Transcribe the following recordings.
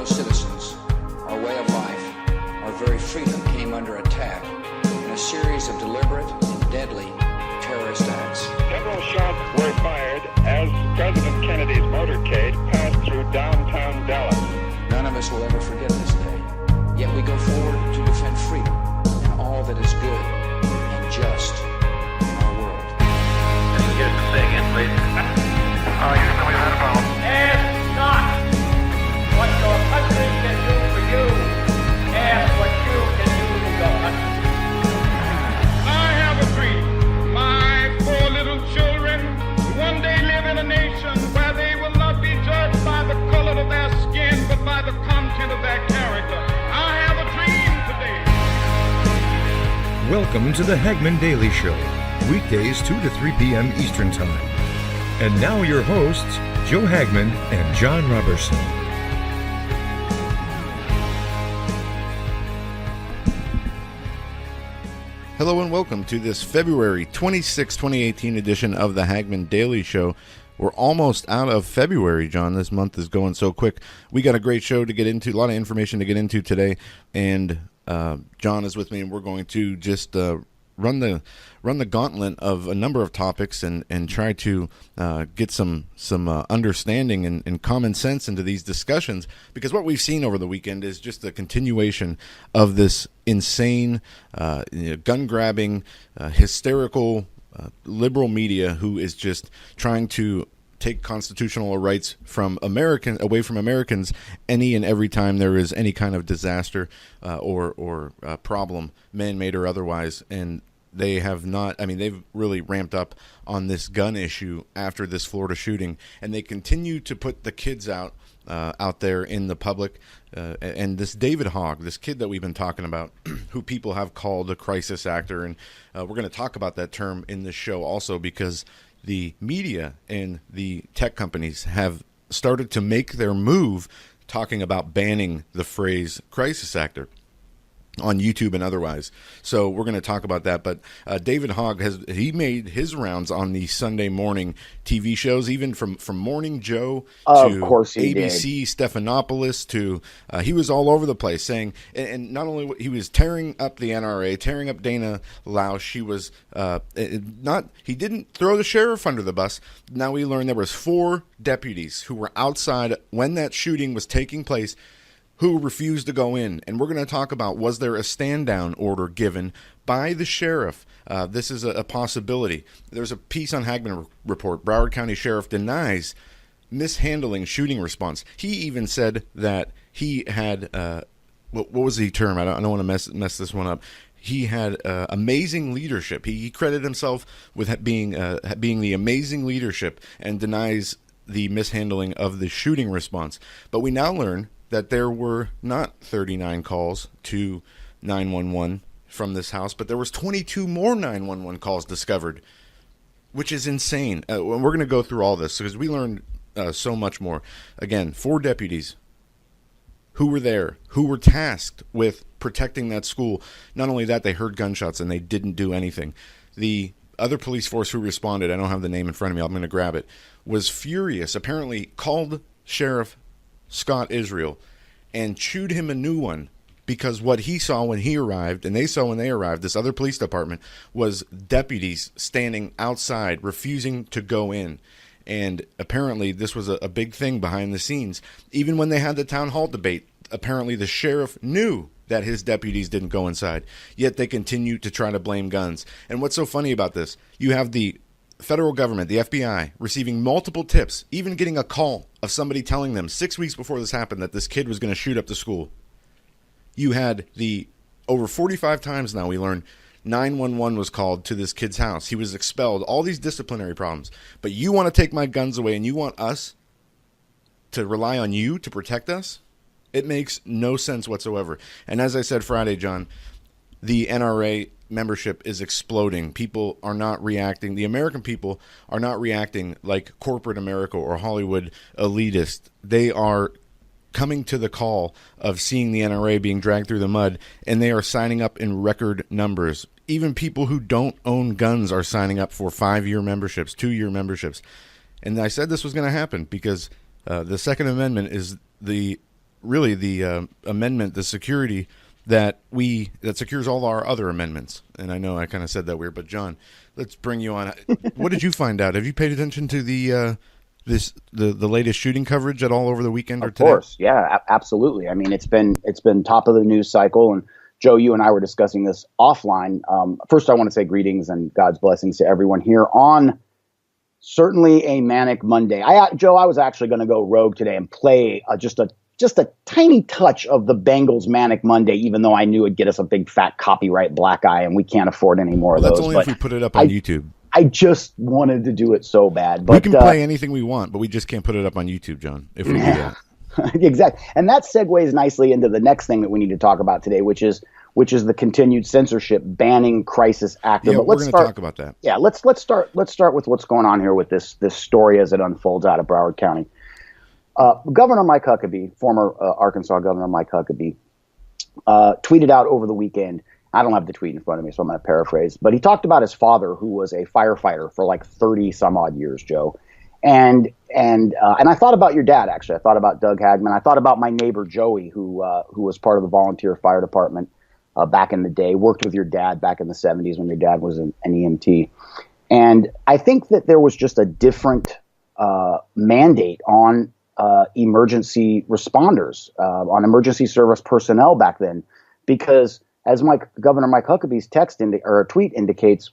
fellow citizens, our way of life, our very freedom came under attack in a series of deliberate and deadly terrorist acts. Several shots were fired as President Kennedy's motorcade passed through downtown Dallas. None of us will ever forget this day, yet we go forward to defend freedom and all that is good and just in our world. Can you get to say again, please? Usually that about. Ask not what your country can do for you. Ask what you can do for your country. I have a dream. My four little children will one day live in a nation where they will not be judged by the color of their skin, but by the content of their character. I have a dream today. Welcome to the Hagmann Daily Show, weekdays 2 to 3 p.m. Eastern Time. And now your hosts, Joe Hagmann and Jon Robberson. Hello and welcome to this February 26, 2018 edition of the Hagmann Daily Show. We're almost out of February, John. This month is going so quick. We got a great show to get into, a lot of information to get into today, and John is with me, and we're going to just run the gauntlet of a number of topics and try to get some understanding and common sense into these discussions, because what we've seen over the weekend is just a continuation of this insane gun-grabbing, hysterical liberal media who is just trying to take constitutional rights from away from Americans any and every time there is any kind of disaster or problem, man-made or otherwise. And they have not, they've really ramped up on this gun issue after this Florida shooting, and they continue to put the kids out there in the public. And this David Hogg, this kid that we've been talking about, who people have called a crisis actor, and we're going to talk about that term in this show also, because the media and the tech companies have started to make their move talking about banning the phrase crisis actor on YouTube and otherwise. So we're going to talk about that. But David Hogg he made his rounds on the Sunday morning TV shows, even from Morning Joe to ABC Stephanopoulos to he was all over the place saying, and not only he was tearing up the NRA, tearing up Dana Lausch. He was he didn't throw the sheriff under the bus. Now we learned there was 4 deputies who were outside when that shooting was taking place, who refused to go in. And we're going to talk about, was there a stand-down order given by the sheriff? This is a possibility. There's a piece on Hagmann Report. Broward County Sheriff denies mishandling shooting response. He even said that he had, what was the term? I don't want to mess this one up. He had amazing leadership. He credited himself with being the amazing leadership, and denies the mishandling of the shooting response. But we now learn that there were not 39 calls to 911 from this house, but there was 22 more 911 calls discovered, which is insane. We're going to go through all this because we learned so much more. Again, 4 deputies who were there, who were tasked with protecting that school. Not only that, they heard gunshots and they didn't do anything. The other police force who responded, I don't have the name in front of me, I'm going to grab it, was furious, apparently called Sheriff Scott Israel and chewed him a new one, because what he saw when he arrived, and they saw when they arrived, this other police department, was deputies standing outside refusing to go in. And apparently this was a big thing behind the scenes. Even when they had the town hall debate, apparently the sheriff knew that his deputies didn't go inside, yet they continue to try to blame guns. And what's so funny about this, you have the federal government, the FBI, receiving multiple tips, even getting a call of somebody telling them 6 weeks before this happened that this kid was going to shoot up the school. You had over 45 times now we learned 911 was called to this kid's house. He was expelled, all these disciplinary problems. But you want to take my guns away and you want us to rely on you to protect us? It makes no sense whatsoever. And as I said Friday, John, the NRA membership is exploding. People are not reacting. The American people are not reacting like corporate America or Hollywood elitists. They are coming to the call of seeing the NRA being dragged through the mud, and they are signing up in record numbers. Even people who don't own guns are signing up for 5-year memberships, 2-year memberships. And I said this was going to happen because the Second Amendment is the really the amendment, the security that secures all our other amendments. And I know I kind of said that weird, but John, let's bring you on. What did you find out? Have you paid attention to the latest shooting coverage at all over the weekend or today? Of course, yeah, absolutely. I mean, it's been top of the news cycle, and Joe, you and I were discussing this offline. First, I want to say greetings and God's blessings to everyone here on certainly a manic Monday. Joe, I was actually going to go rogue today and play just a tiny touch of the Bengals Manic Monday, even though I knew it'd get us a big fat copyright black eye, and we can't afford any more of those. That's only if we put it up on YouTube. I just wanted to do it so bad. But we can play anything we want, but we just can't put it up on YouTube, John, if we do that. Exactly. And that segues nicely into the next thing that we need to talk about today, which is the continued censorship banning crisis actor. Yeah, but we're going to talk about that. Yeah, let's start with what's going on here with this story as it unfolds out of Broward County. Governor Mike Huckabee, former Arkansas Governor Mike Huckabee, tweeted out over the weekend. I don't have the tweet in front of me, so I'm going to paraphrase. But he talked about his father, who was a firefighter for like 30 some odd years, Joe. And I thought about your dad, actually. I thought about Doug Hagmann. I thought about my neighbor Joey, who was part of the volunteer fire department back in the day. Worked with your dad back in the 70s when your dad was an EMT. And I think that there was just a different mandate on emergency responders, on emergency service personnel back then, because as Governor Mike Huckabee's tweet indicates,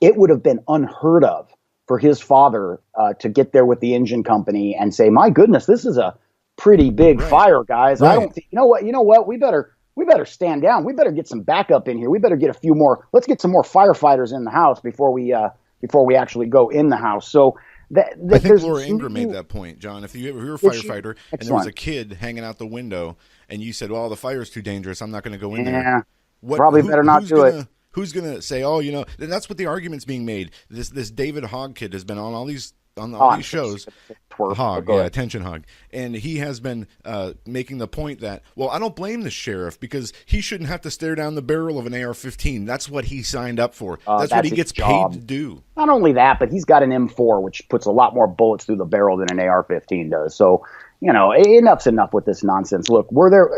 it would have been unheard of for his father to get there with the engine company and say, "My goodness, this is a pretty big fire, guys. Right. I don't think, you know what? We better stand down. We better get some backup in here. We better get a few more. Let's get some more firefighters in the house before we actually go in the house." So I think Laura Ingram made that point, John. If you were a firefighter and there was a kid hanging out the window and you said, "Well, the fire's too dangerous. I'm not going to go in there." Probably better not do it. Who's going to say, and that's what the argument's being made. This David Hogg kid has been on all these shows. Hogg, attention Hogg. And he has been making the point that, well, I don't blame the sheriff because he shouldn't have to stare down the barrel of an AR-15. That's what he signed up for. That's what he gets paid to do. Not only that, but he's got an M4, which puts a lot more bullets through the barrel than an AR-15 does. So, enough's enough with this nonsense. Look,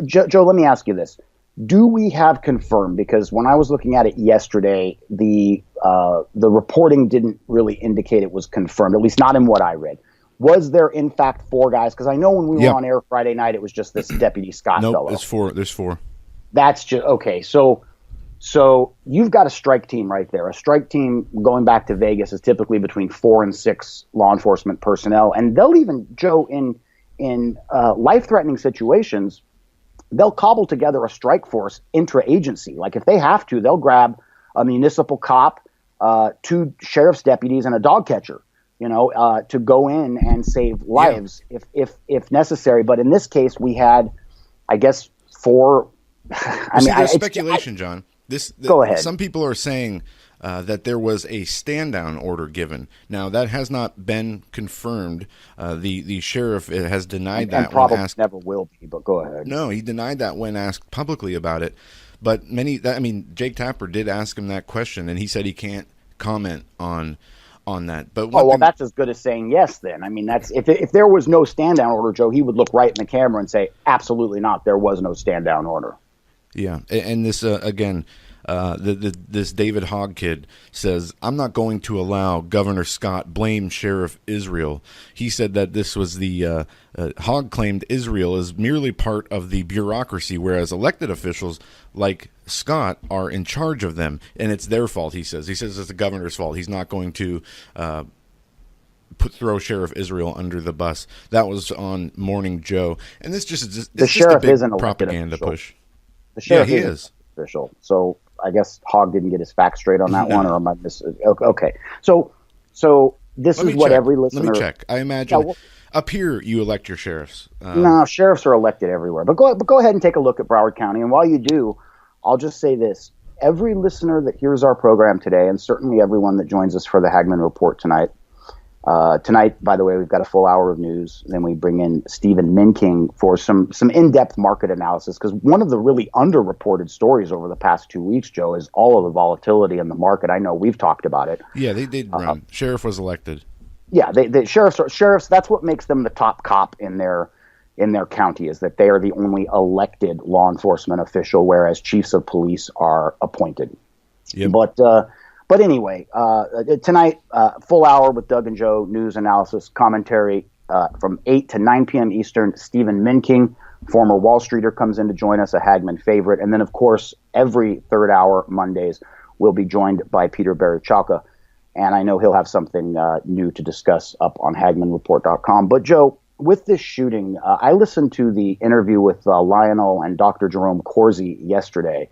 Joe, let me ask you this. Do we have confirmed, because when I was looking at it yesterday, the reporting didn't really indicate it was confirmed, at least not in what I read. Was there, in fact, 4 guys? Because I know when we were on air Friday night, it was just this Deputy Scott fellow. There's 4. That's just, okay. So you've got a strike team right there. A strike team, going back to Vegas, is typically between 4 and 6 law enforcement personnel. And they'll even, Joe, in life-threatening situations, they'll cobble together a strike force intra-agency. Like if they have to, they'll grab a municipal cop, 2 sheriff's deputies, and a dog catcher, to go in and save lives if necessary. But in this case, we had, I guess, 4. There's speculation, John. Go ahead. Some people are saying that there was a stand-down order given. Now, that has not been confirmed. The sheriff has denied that. And probably never will be, but go ahead. No, he denied that when asked publicly about it. But Jake Tapper did ask him that question, and he said he can't comment on that. But that's as good as saying yes then. I mean, that's if there was no stand-down order, Joe, he would look right in the camera and say, absolutely not, there was no stand-down order. Yeah, and this, again... this David Hogg kid says, "I'm not going to allow Governor Scott blame Sheriff Israel." He said that this was the Hogg claimed Israel is merely part of the bureaucracy, whereas elected officials like Scott are in charge of them, and it's their fault. He says it's the governor's fault. He's not going to throw Sheriff Israel under the bus. That was on Morning Joe, and this the sheriff is an propaganda official. Push. The sheriff is official. So I guess Hogg didn't get his facts straight on that one, or am I okay. So this is what every listener. Let me check. I imagine up here you elect your sheriffs. No, sheriffs are elected everywhere. But go ahead and take a look at Broward County. And while you do, I'll just say this: every listener that hears our program today, and certainly everyone that joins us for the Hagmann Report tonight. Tonight, by the way, we've got a full hour of news. Then we bring in Stephen Minking for some in-depth market analysis, because one of the really underreported stories over the past 2 weeks, Joe, is all of the volatility in the market. I know we've talked about it. Yeah, they did run. Sheriff was elected. Yeah, the sheriffs. That's what makes them the top cop in their in their county is that they are the only elected law enforcement official, whereas chiefs of police are appointed. Yep. But anyway, tonight, full hour with Doug and Joe, news, analysis, commentary from 8 to 9 p.m. Eastern. Stephen Minking, former Wall Streeter, comes in to join us, a Hagmann favorite. And then, of course, every third hour Mondays, we'll be joined by Peter Barichaka. And I know he'll have something new to discuss up on HagmannReport.com. But, Joe, with this shooting, I listened to the interview with Lionel and Dr. Jerome Corsi yesterday.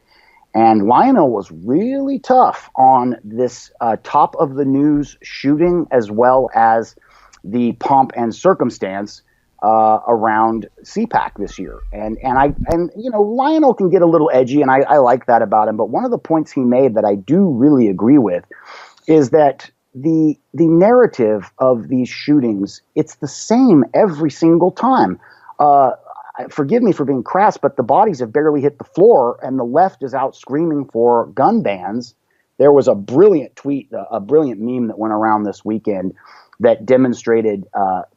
And Lionel was really tough on this top of the news shooting, as well as the pomp and circumstance around CPAC this year. And Lionel can get a little edgy, and I like that about him. But one of the points he made that I do really agree with is that the narrative of these shootings, it's the same every single time. Forgive me for being crass, but the bodies have barely hit the floor, and the left is out screaming for gun bans. There was a brilliant tweet, a brilliant meme that went around this weekend that demonstrated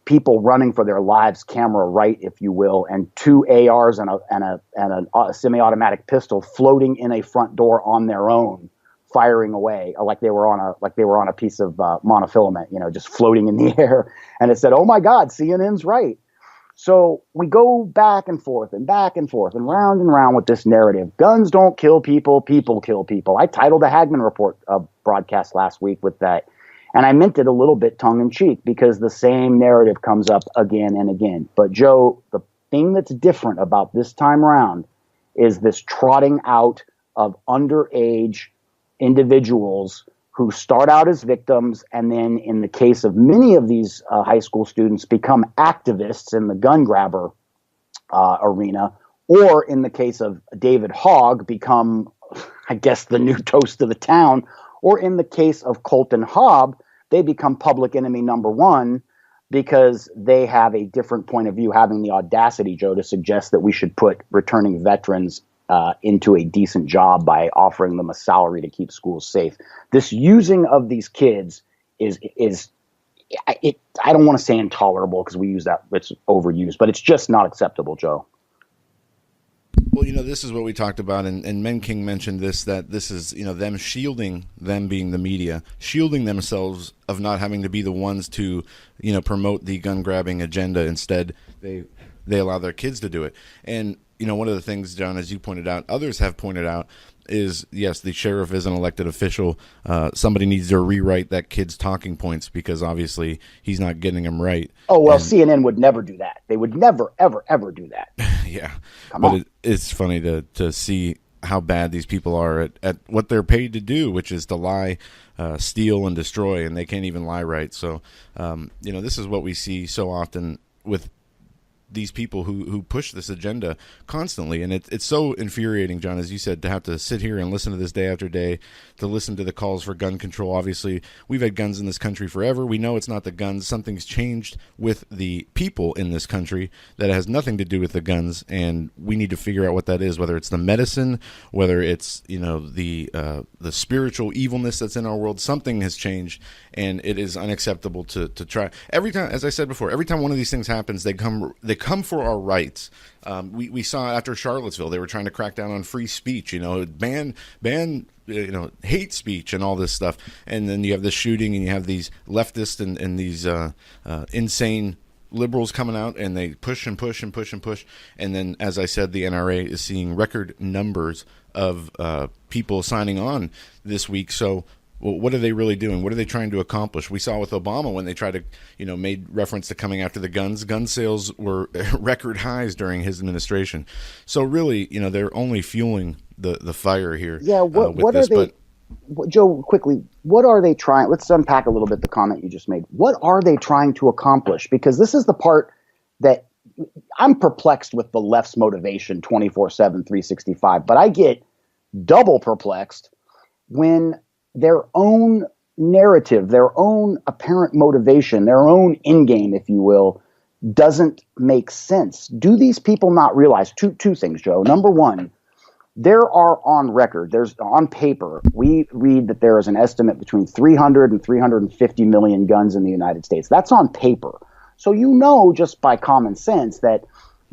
people running for their lives, camera right, if you will, and 2 ARs and a semi-automatic pistol floating in a front door on their own, firing away like they were on a piece of monofilament, just floating in the air. And it said, "Oh my God, CNN's right." So we go back and forth and round with this narrative. Guns don't kill people, people kill people. I titled the Hagmann Report broadcast last week with that. And I meant it a little bit tongue-in-cheek because the same narrative comes up again and again. But, Joe, the thing that's different about this time around is this trotting out of underage individuals who start out as victims and then, in the case of many of these high school students, become activists in the gun grabber arena, or in the case of David Hogg, become, I guess, the new toast of the town, or in the case of Colton Hobb, they become public enemy number one because they have a different point of view, having the audacity, Joe, to suggest that we should put returning veterans into a decent job by offering them a salary to keep schools safe. This using of these kids is I don't want to say intolerable because we use that, it's overused, but it's just not acceptable, Joe. Well, this is what we talked about, and Men King mentioned this, that this is, them shielding, them being the media, shielding themselves of not having to be the ones to, promote the gun-grabbing agenda. Instead, they allow their kids to do it. And, one of the things, John, as you pointed out, others have pointed out, is, yes, the sheriff is an elected official. Somebody needs to rewrite that kid's talking points because obviously he's not getting them right. Oh, well, CNN would never do that. They would never, ever, ever do that. Yeah. It's funny to see how bad these people are at what they're paid to do, which is to lie, steal, and destroy, and they can't even lie right. So, this is what we see so often with these people who push this agenda constantly. And it's so infuriating, John, as you said, to have to sit here and listen to this day after day, to listen to the calls for gun control. Obviously, we've had guns in this country forever. We know it's not the guns. Something's changed with the people in this country that has nothing to do with the guns, and we need to figure out what that is, whether it's the medicine, whether it's, the spiritual evilness that's in our world. Something has changed, and it is unacceptable to try. Every time, as I said before, every time one of these things happens, they come for our rights. We saw after Charlottesville, they were trying to crack down on free speech, ban hate speech and all this stuff. And then you have this shooting, and you have these leftists and these insane liberals coming out, and they push and push and push and push. And then, as I said, the NRA is seeing record numbers of people signing on this week. So, well, what are they really doing? What are they trying to accomplish? We saw with Obama when they tried to, made reference to coming after the guns. Gun sales were record highs during his administration. So really, they're only fueling the fire here. Yeah. What are they? Joe, quickly, what are they trying? Let's unpack a little bit the comment you just made. What are they trying to accomplish? Because this is the part that I'm perplexed with, the left's motivation 24/7, 365. But I get double perplexed when their own narrative, their own apparent motivation, their own end game, if you will, doesn't make sense. Do these people not realize two things, Joe? Number one, there are on record, there's on paper, we read that there is an estimate between 300 and 350 million guns in the United States. That's on paper. So just by common sense that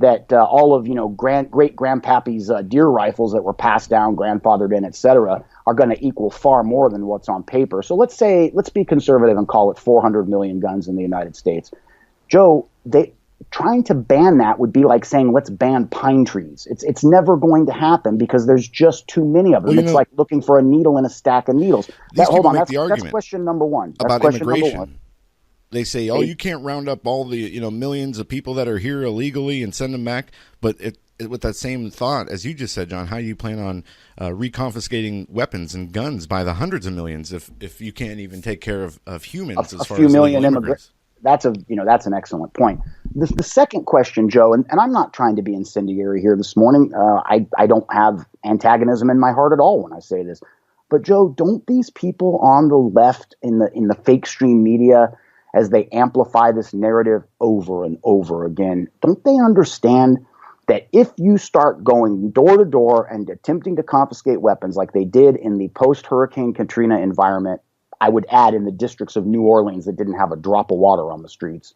that all of great grandpappy's deer rifles that were passed down, grandfathered in, etc., are going to equal far more than what's on paper. So let's be conservative and call it 400 million guns in the United States. Joe, trying to ban that would be like saying let's ban pine trees. It's never going to happen because there's just too many of them. It's like looking for a needle in a stack of needles. Hold on, that's question number one. About immigration. They say, you can't round up all the millions of people that are here illegally and send them back. But with that same thought, as you just said, John, how do you plan on reconfiscating weapons and guns by the hundreds of millions if you can't even take care of humans as far as million immigrants? That's an excellent point. The second question, Joe, and I'm not trying to be incendiary here this morning. I don't have antagonism in my heart at all when I say this. But Joe, don't these people on the left in the fake stream media, as they amplify this narrative over and over again, don't they understand that if you start going door to door and attempting to confiscate weapons like they did in the post-Hurricane Katrina environment, I would add in the districts of New Orleans that didn't have a drop of water on the streets,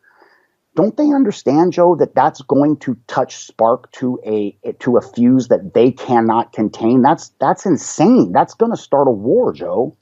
don't they understand, Joe, that that's going to touch spark to a fuse that they cannot contain? That's insane. That's going to start a war, Joe.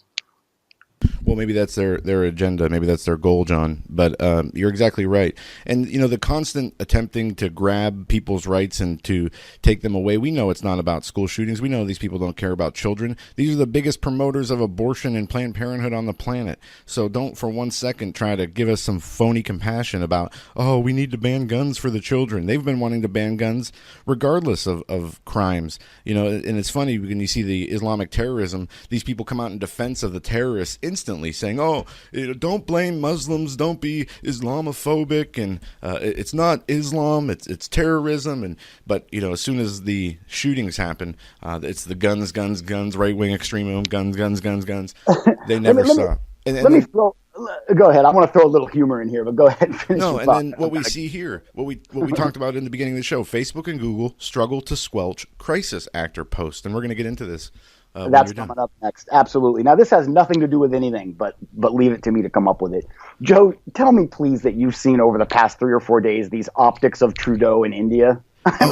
Well, maybe that's their agenda. Maybe that's their goal, John. But you're exactly right. And, the constant attempting to grab people's rights and to take them away, we know it's not about school shootings. We know these people don't care about children. These are the biggest promoters of abortion and Planned Parenthood on the planet. So don't for 1 second try to give us some phony compassion about, we need to ban guns for the children. They've been wanting to ban guns regardless of crimes. And it's funny when you see the Islamic terrorism, these people come out in defense of the terrorists instantly, saying, don't blame Muslims, don't be Islamophobic, and it's not Islam, it's terrorism. But as soon as the shootings happen, it's the guns, right-wing extremism, guns. They never stop. Go ahead. I want to throw a little humor in here, but go ahead and finish. No, and then what we see here, what we talked about in the beginning of the show, Facebook and Google struggle to squelch crisis actor post, and we're going to get into this. That's coming up next. Absolutely. Now, this has nothing to do with anything, but leave it to me to come up with it. Joe, tell me, please, that you've seen over the past 3 or 4 days these optics of Trudeau in India.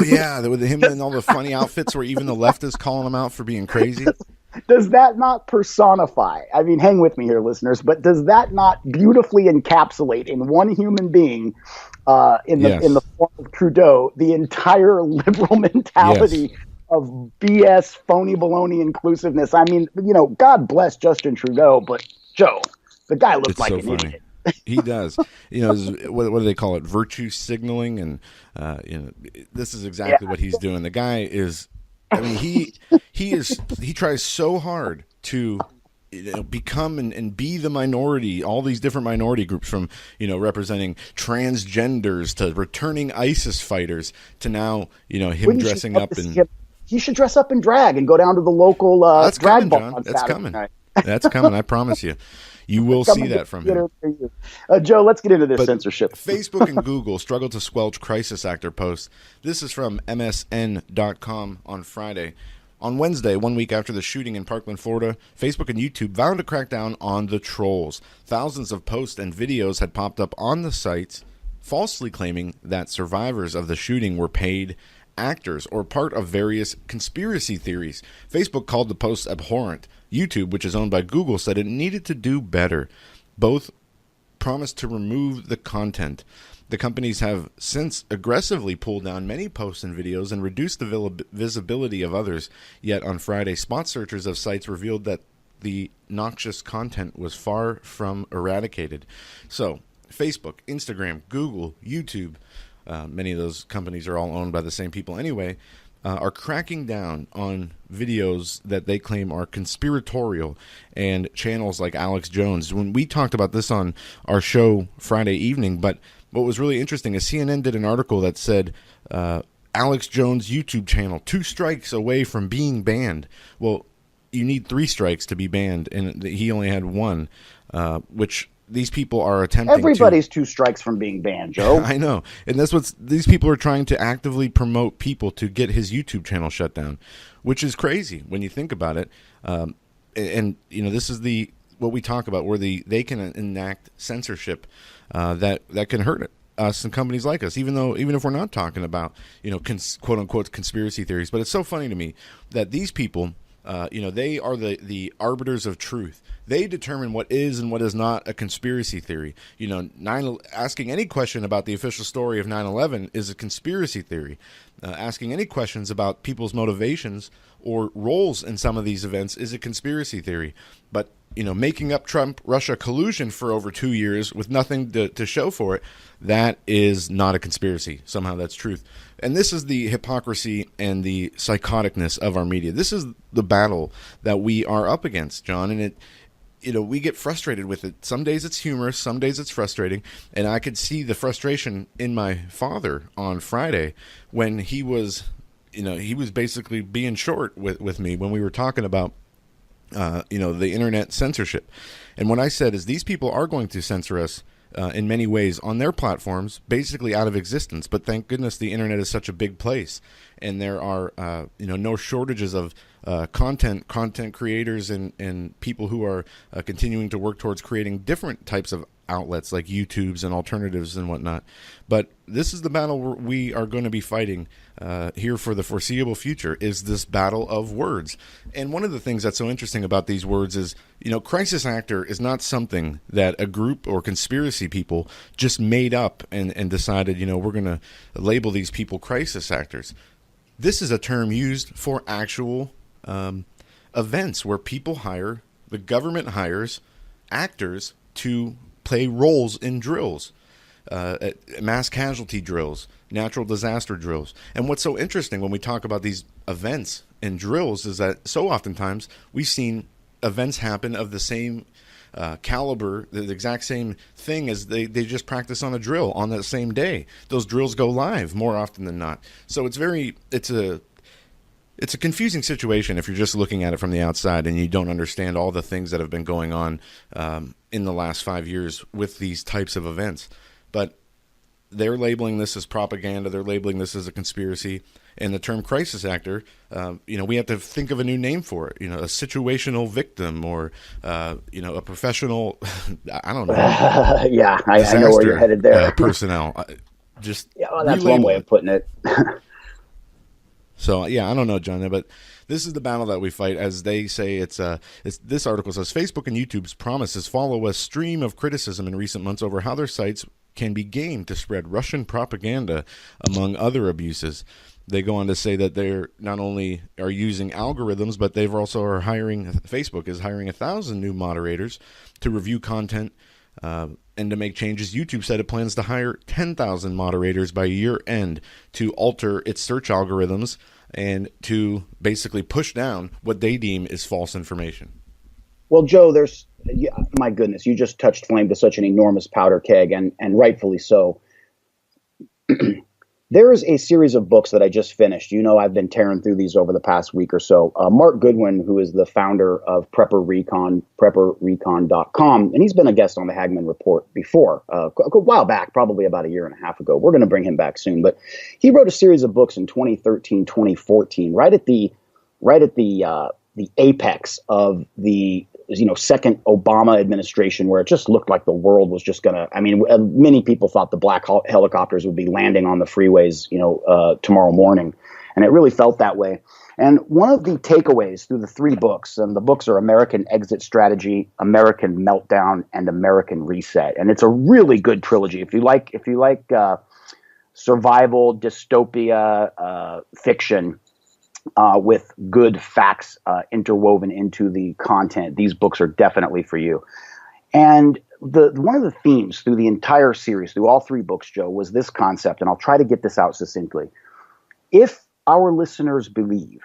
Yeah, with him in all the funny outfits where even the left is calling him out for being crazy. Does that not personify? I mean, hang with me here, listeners, but does that not beautifully encapsulate in one human being, in the form of Trudeau, the entire liberal mentality? Yes. Of BS, phony baloney inclusiveness. I mean, God bless Justin Trudeau, but Joe, the guy looks like an idiot. He does. What do they call it? Virtue signaling, and this is exactly what he's doing. The guy is. I mean, he tries so hard to become and be the minority, all these different minority groups, from representing transgenders to returning ISIS fighters to now him dressing up in. He should dress up in drag and go down to the local drag bar on Saturday. That's coming. That's coming. I promise you. You will see that from him. Joe, let's get into this censorship. Facebook and Google struggle to squelch crisis actor posts. This is from MSN.com on Friday. On Wednesday, 1 week after the shooting in Parkland, Florida, Facebook and YouTube vowed to crack down on the trolls. Thousands of posts and videos had popped up on the sites, falsely claiming that survivors of the shooting were paid actors or part of various conspiracy theories. Facebook called the posts abhorrent. YouTube, which is owned by Google, said it needed to do better. Both promised to remove the content. The companies have since aggressively pulled down many posts and videos and reduced the visibility of others. Yet on Friday, spot searchers of sites revealed that the noxious content was far from eradicated. So, Facebook, Instagram, Google, YouTube, many of those companies are all owned by the same people anyway, are cracking down on videos that they claim are conspiratorial, and channels like Alex Jones. When we talked about this on our show Friday evening, but what was really interesting is CNN did an article that said Alex Jones' YouTube channel, 2 strikes away from being banned. Well, you need 3 strikes to be banned, and he only had 1, which these people are attempting. Everybody's 2 strikes from being banned, Joe. I know. And that's what these people are trying to actively promote people to get his YouTube channel shut down, which is crazy when you think about it. And this is what we talk about, where they can enact censorship that can hurt us and companies like us, even if we're not talking about, quote unquote conspiracy theories. But it's so funny to me that these people, they are the arbiters of truth. They determine what is and what is not a conspiracy theory. Asking any question about the official story of 9/11 is a conspiracy theory. Asking any questions about people's motivations or roles in some of these events is a conspiracy theory. But making up Trump-Russia collusion for over 2 years with nothing to show for it, that is not a conspiracy. Somehow that's truth. And this is the hypocrisy and the psychoticness of our media. This is the battle that we are up against, John. And we get frustrated with it. Some days it's humorous, some days it's frustrating. And I could see the frustration in my father on Friday when he was basically being short with me when we were talking about the internet censorship. And what I said is these people are going to censor us in many ways on their platforms, basically out of existence. But thank goodness the internet is such a big place, and there are no shortages of content creators and people who are continuing to work towards creating different types of outlets like YouTubes and alternatives and whatnot. But this is the battle we are going to be fighting here for the foreseeable future, is this battle of words. And one of the things that's so interesting about these words is, crisis actor is not something that a group or conspiracy people just made up and decided, we're going to label these people crisis actors. This is a term used for actual events where the government hires actors to play roles in drills, mass casualty drills, natural disaster drills. And what's so interesting when we talk about these events and drills is that so oftentimes we've seen events happen of the same caliber, the exact same thing as they just practice on a drill on that same day. Those drills go live more often than not. So it's a confusing situation if you're just looking at it from the outside and you don't understand all the things that have been going on in the last 5 years with these types of events. But they're labeling this as propaganda. They're labeling this as a conspiracy. And the term crisis actor, we have to think of a new name for it. A situational victim or, a professional, I don't know. Yeah, I know where you're headed there. Personnel. That's one way of putting it. So, I don't know, John, but this is the battle that we fight. As they say, this article says, Facebook and YouTube's promises follow a stream of criticism in recent months over how their sites can be gamed to spread Russian propaganda, among other abuses. They go on to say that they're not only are using algorithms, but they've also Facebook is hiring 1,000 new moderators to review content and to make changes. YouTube said it plans to hire 10,000 moderators by year end to alter its search algorithms and to basically push down what they deem is false information. Well, Joe, my goodness, you just touched flame to such an enormous powder keg, and rightfully so. There is a series of books that I just finished. I've been tearing through these over the past week or so. Marc Goodwin, who is the founder of Prepper Recon, prepperrecon.com, and he's been a guest on the Hagmann Report before, a while back, probably about a year and a half ago. We're going to bring him back soon. But he wrote a series of books in 2013, 2014, right at the apex of the second Obama administration, where it just looked like the world was just going to, many people thought the black helicopters would be landing on the freeways, tomorrow morning. And it really felt that way. And one of the takeaways through the 3 books, and the books are American Exit Strategy, American Meltdown, and American Reset. And it's a really good trilogy. If you like survival, dystopia, fiction, with good facts interwoven into the content, these books are definitely for you. And one of the themes through the entire series, through all 3 books, Joe, was this concept, and I'll try to get this out succinctly. If our listeners believe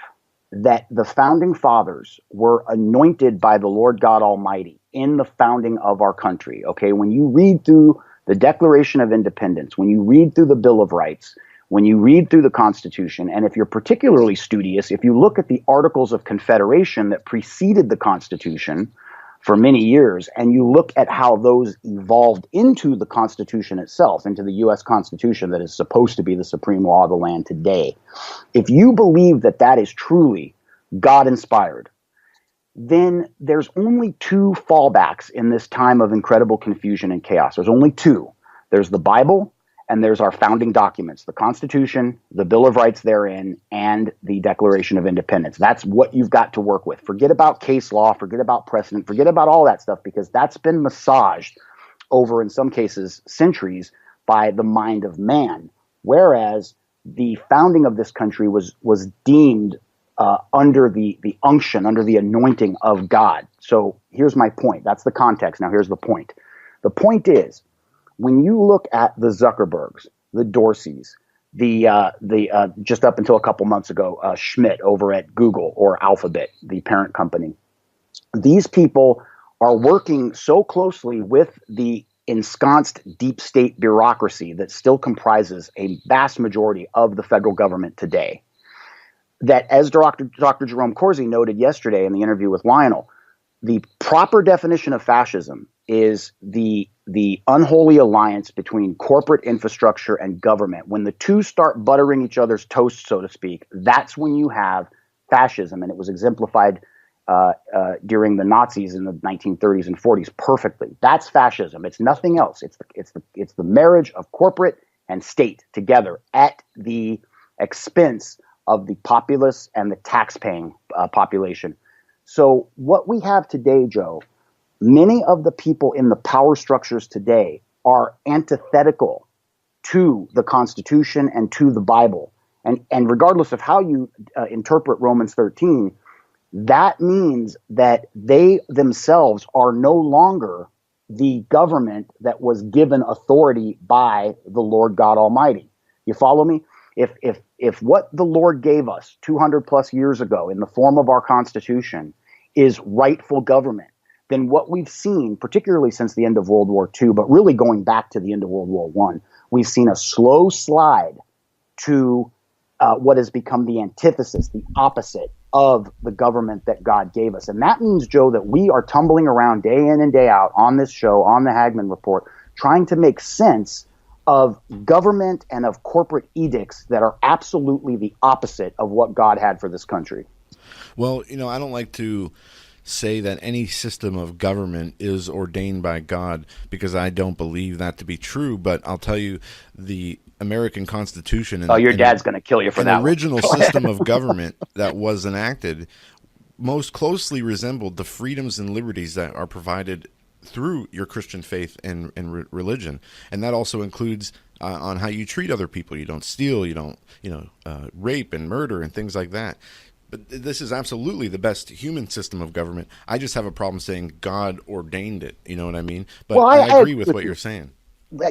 that the founding fathers were anointed by the Lord God Almighty in the founding of our country, okay, when you read through the Declaration of Independence, when you read through the Bill of Rights, when you read through the Constitution, and if you're particularly studious, if you look at the Articles of Confederation that preceded the Constitution for many years, and you look at how those evolved into the Constitution itself, into the U.S. Constitution that is supposed to be the supreme law of the land today, if you believe that that is truly God-inspired, then there's only 2 fallbacks in this time of incredible confusion and chaos. There's only 2. There's the Bible, And there's our founding documents, the Constitution, the Bill of Rights therein, and the Declaration of Independence. That's what you've got to work with. Forget about case law, forget about precedent, forget about all that stuff, because that's been massaged over, in some cases, centuries by the mind of man. Whereas the founding of this country was deemed under the unction, under the anointing of God. So here's my point. That's the context. Now here's the point. The point is, when you look at the Zuckerbergs, the Dorseys, the just up until a couple months ago, Schmidt over at Google or Alphabet, the parent company, these people are working so closely with the ensconced deep state bureaucracy that still comprises a vast majority of the federal government today, that, as Dr. Jerome Corsi noted yesterday in the interview with Lionel, the proper definition of fascism is the unholy alliance between corporate infrastructure and government. When the two start buttering each other's toast, so to speak, that's when you have fascism. And it was exemplified during the Nazis in the 1930s and 40s perfectly. That's fascism. It's nothing else. It's the marriage of corporate and state together at the expense of the populace and the tax-paying population. So what we have today, Joe, many of the people in the power structures today are antithetical to the Constitution and to the Bible. And regardless of how you interpret Romans 13, that means that they themselves are no longer the government that was given authority by the Lord God Almighty. You follow me? If what the Lord gave us 200 plus years ago in the form of our Constitution is rightful government, then what we've seen, particularly since the end of World War II, but really going back to the end of World War I, we've seen a slow slide to what has become the antithesis, the opposite of the government that God gave us. And that means, Joe, that we are tumbling around day in and day out on this show, on the Hagmann Report, trying to make sense of government and of corporate edicts that are absolutely the opposite of what God had for this country. Well, I don't like to say that any system of government is ordained by God, because I don't believe that to be true. But I'll tell you, the American Constitution and your dad's going to kill you for that. The original system of government that was enacted most closely resembled the freedoms and liberties that are provided through your Christian faith and religion, and that also includes on how you treat other people. You don't steal, you don't rape and murder and things like that. But this is absolutely the best human system of government. I just have a problem saying God ordained it. You know what I mean? But well, I agree with what you're saying.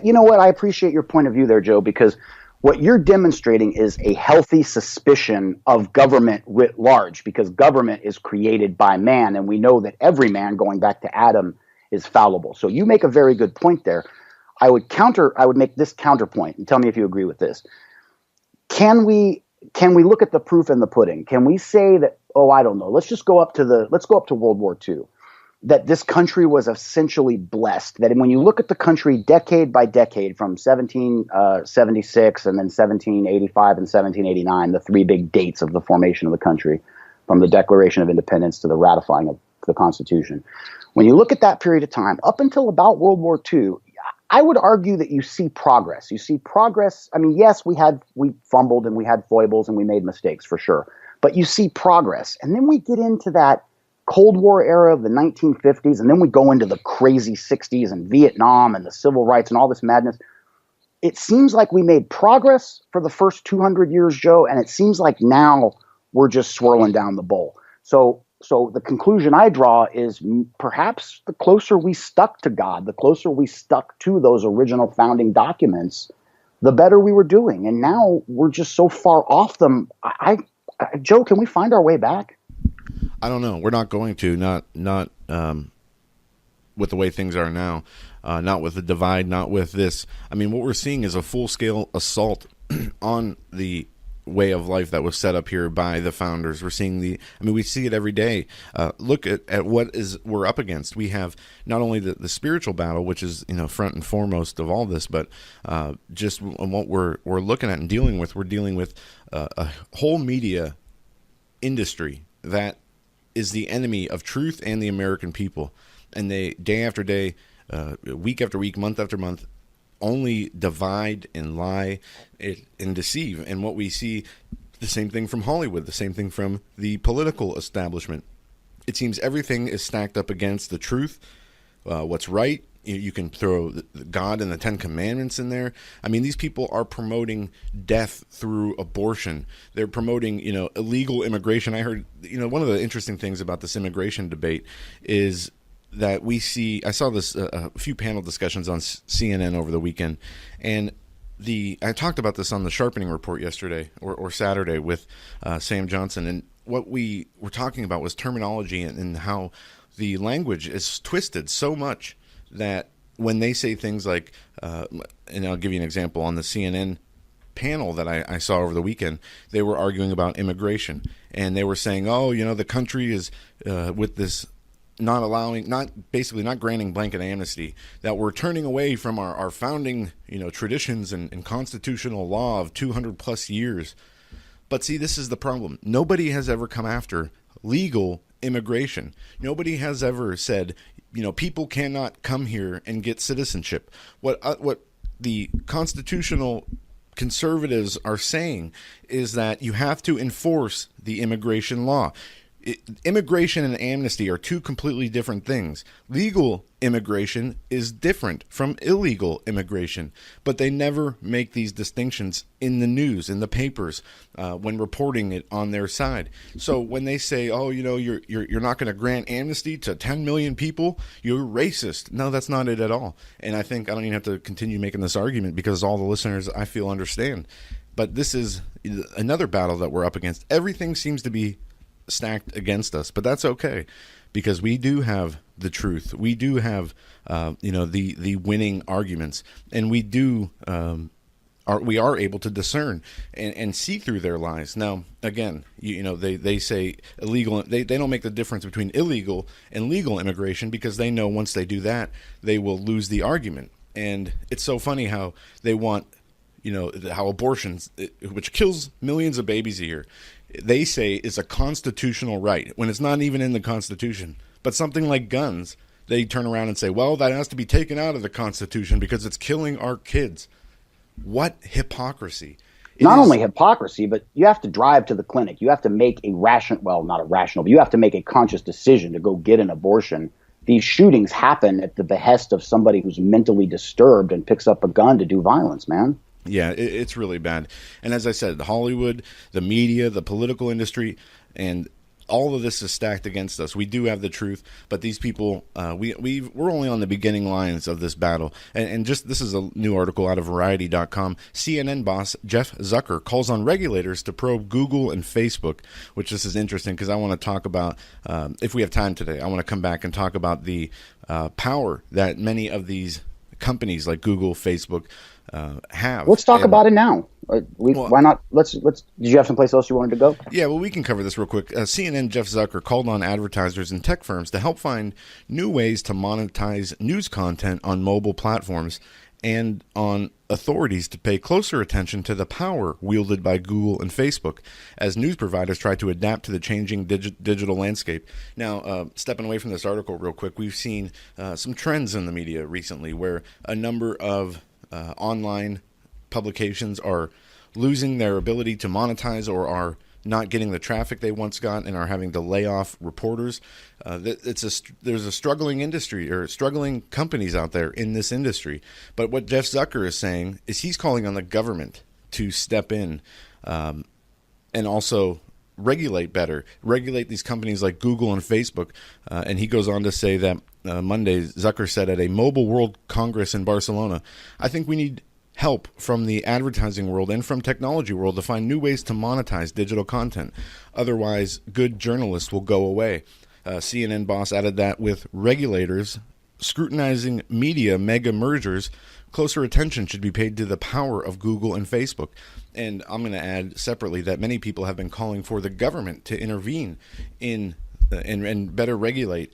You know what? I appreciate your point of view there, Joe, because what you're demonstrating is a healthy suspicion of government writ large, because government is created by man, and we know that every man, going back to Adam, is fallible. So you make a very good point there. I would make this counterpoint, and tell me if you agree with this. Can we look at the proof in the pudding? Can we say that, I don't know, let's go up to World War II, that this country was essentially blessed, that when you look at the country decade by decade from 1776 and then 1785 and 1789, the three big dates of the formation of the country, from the Declaration of Independence to the ratifying of the Constitution. When you look at that period of time, up until about World War II, I would argue that you see progress. You see progress. I mean, yes, we fumbled and we had foibles and we made mistakes for sure, but you see progress. And then we get into that Cold War era of the 1950s, and then we go into the crazy 60s and Vietnam and the civil rights and all this madness. It seems like we made progress for the first 200 years, Joe, and it seems like now we're just swirling down the bowl. So the conclusion I draw is perhaps the closer we stuck to God, the closer we stuck to those original founding documents, the better we were doing. And now we're just so far off them. Joe, can we find our way back? I don't know. We're not going to. Not with the way things are now. Not with the divide. Not with this. I mean, what we're seeing is a full-scale assault on the way of life that was set up here by the founders. We're seeing we see it every day. Look at what we're up against. We have not only the spiritual battle, which is front and foremost of all this, but just what we're looking at and dealing with. We're dealing with a whole media industry that is the enemy of truth and the American people, and they day after day, week after week, month after month, only divide and lie and deceive. And what we see, the same thing from Hollywood, the same thing from the political establishment. It seems everything is stacked up against the truth, what's right. You can throw God and the Ten Commandments in there. I mean, these people are promoting death through abortion. They're promoting, illegal immigration. I heard, one of the interesting things about this immigration debate is that I saw this a few panel discussions on CNN over the weekend, and I talked about this on the Sharpening Report yesterday or Saturday with Sam Johnson, and what we were talking about was terminology and how the language is twisted so much that when they say things like, and I'll give you an example, on the CNN panel that I saw over the weekend, they were arguing about immigration, and they were saying, the country is with this not granting blanket amnesty, that we're turning away from our founding, traditions and constitutional law of 200 plus years. But see, this is the problem. Nobody has ever come after legal immigration. Nobody has ever said, people cannot come here and get citizenship. What the constitutional conservatives are saying is that you have to enforce the immigration law. Immigration and amnesty are two completely different things. Legal immigration is different from illegal immigration, but they never make these distinctions in the news, in the papers, when reporting it on their side. So when they say, you're not going to grant amnesty to 10 million people, you're racist. No, that's not it at all. And I think I don't even have to continue making this argument because all the listeners, I feel, understand. But this is another battle that we're up against. Everything seems to be stacked against us, but that's okay, because we do have the truth. We do have the winning arguments, and we are able to discern and see through their lies. Now, again, they say illegal. They don't make the difference between illegal and legal immigration, because they know once they do that, they will lose the argument. And it's so funny how they want, how abortions, which kills millions of babies a year, they say is a constitutional right when it's not even in the Constitution. But something like guns, they turn around and say, well, that has to be taken out of the Constitution because it's killing our kids. What hypocrisy. Not only hypocrisy, but you have to drive to the clinic. You have to make but you have to make a conscious decision to go get an abortion. These shootings happen at the behest of somebody who's mentally disturbed and picks up a gun to do violence, man. Yeah, it's really bad. And as I said, Hollywood, the media, the political industry, and all of this is stacked against us. We do have the truth, but these people, we're only on the beginning lines of this battle. And just, this is a new article out of Variety.com. CNN boss Jeff Zucker calls on regulators to probe Google and Facebook, which this is interesting because I want to talk about, if we have time today, I want to come back and talk about the power that many of these companies like Google, Facebook, have. Let's talk about it now. Why not? Did you have someplace else you wanted to go? Yeah, well, we can cover this real quick. CNN Jeff Zucker called on advertisers and tech firms to help find new ways to monetize news content on mobile platforms, and on authorities to pay closer attention to the power wielded by Google and Facebook as news providers try to adapt to the changing digital landscape. Now, stepping away from this article real quick, we've seen some trends in the media recently where a number of online publications are losing their ability to monetize or are not getting the traffic they once got and are having to lay off reporters. There's a struggling industry or struggling companies out there in this industry. But what Jeff Zucker is saying is he's calling on the government to step in and also regulate these companies like Google and Facebook. And he goes on to say that Monday, Zucker said at a Mobile World Congress in Barcelona, I think we need help from the advertising world and from technology world to find new ways to monetize digital content. Otherwise, good journalists will go away. CNN boss added that with regulators scrutinizing media mega mergers, closer attention should be paid to the power of Google and Facebook. And I'm going to add separately that many people have been calling for the government to intervene in and better regulate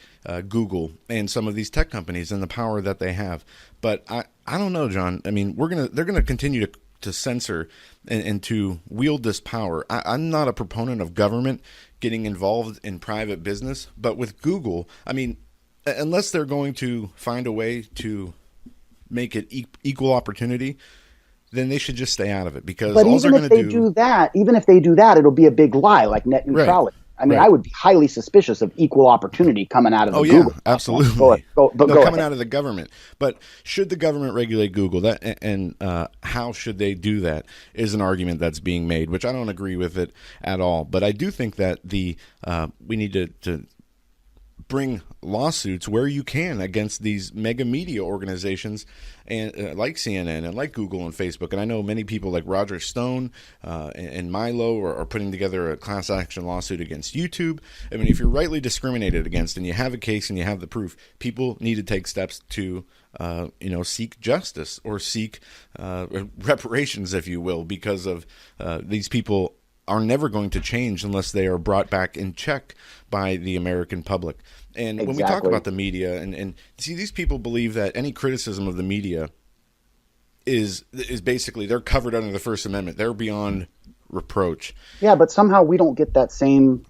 Google and some of these tech companies and the power that they have. But I don't know, John. I mean, they're gonna continue to censor and to wield this power. I'm not a proponent of government getting involved in private business, but with Google, I mean, unless they're going to find a way to make it equal opportunity, then they should just stay out of it, because but all even they're if going they to do. even if they do that, it'll be a big lie, like net neutrality. I mean, Right. I would be highly suspicious of equal opportunity coming out of the Google. Absolutely. Go coming ahead. out of the government. But should the government regulate Google? That and how should they do that is an argument that's being made, which I don't agree with it at all. But I do think that we need to bring lawsuits where you can against these mega media organizations, and like CNN and like Google and Facebook. And I know many people like Roger Stone and Milo are putting together a class action lawsuit against YouTube. I mean, if you're rightly discriminated against and you have a case and you have the proof, people need to take steps to seek justice or seek reparations, if you will, because of these people are never going to change unless they are brought back in check by the American public. And when we talk about the media, and see, these people believe that any criticism of the media is basically, they're covered under the First Amendment. They're beyond reproach. Yeah, but somehow we don't get that same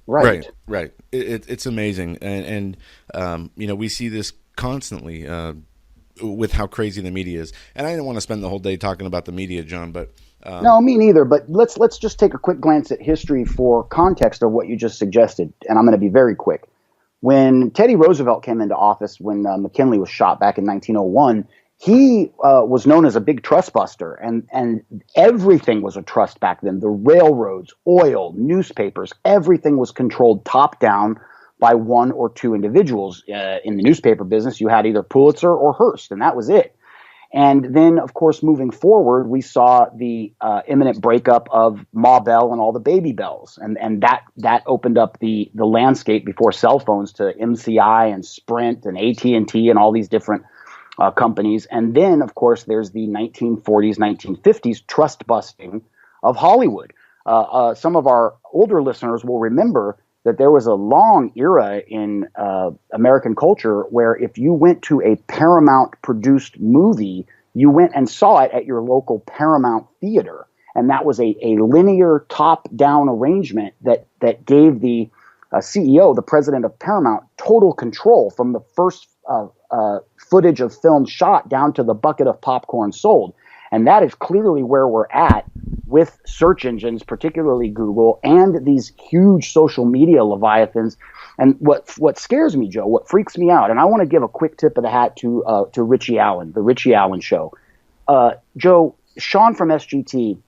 right. Right. It's amazing. And we see this constantly with how crazy the media is. And I didn't want to spend the whole day talking about the media, John, but no, me neither. But let's just take a quick glance at history for context of what you just suggested. And I'm going to be very quick. When Teddy Roosevelt came into office, when McKinley was shot back in 1901, he was known as a big trust buster, and everything was a trust back then. The railroads, oil, newspapers, everything was controlled top down by one or two individuals. In the newspaper business, you had either Pulitzer or Hearst, and that was it. And then, of course, moving forward, we saw the imminent breakup of Ma Bell and all the baby bells. And that opened up the landscape before cell phones to MCI and Sprint and AT&T and all these different companies. And then, of course, there's the 1940s, 1950s trust busting of Hollywood. Some of our older listeners will remember that there was a long era in American culture where if you went to a Paramount-produced movie, you went and saw it at your local Paramount theater. And that was a linear top-down arrangement that gave the CEO, the president of Paramount, total control from the first footage of film shot down to the bucket of popcorn sold. And that is clearly where we're at with search engines, particularly Google, and these huge social media leviathans. And what scares me, Joe, what freaks me out, and I want to give a quick tip of the hat to Richie Allen, the Richie Allen Show. Joe, Sean from SGT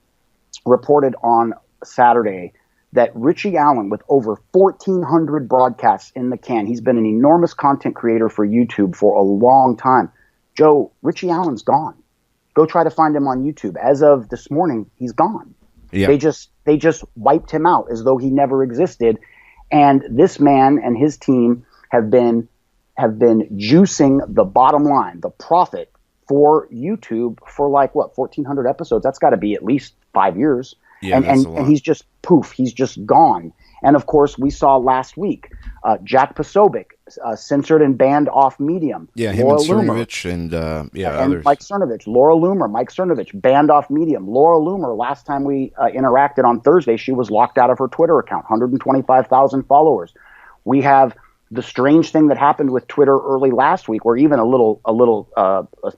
reported on Saturday that Richie Allen, with over 1,400 broadcasts in the can, he's been an enormous content creator for YouTube for a long time. Joe, Richie Allen's gone. Go try to find him on YouTube. As of this morning, he's gone. Yeah. They just wiped him out as though he never existed. And this man and his team have been juicing the bottom line, the profit for YouTube for 1,400 episodes. That's got to be at least 5 years. Yeah, and he's just poof, he's just gone. And of course, we saw last week Jack Posobiec censored and banned off Medium. Yeah, him Laura and Loomer, Cernovich and others. Mike Cernovich, Laura Loomer, Mike Cernovich banned off Medium. Laura Loomer, last time we interacted on Thursday, she was locked out of her Twitter account, 125,000 followers. We have the strange thing that happened with Twitter early last week, where even a little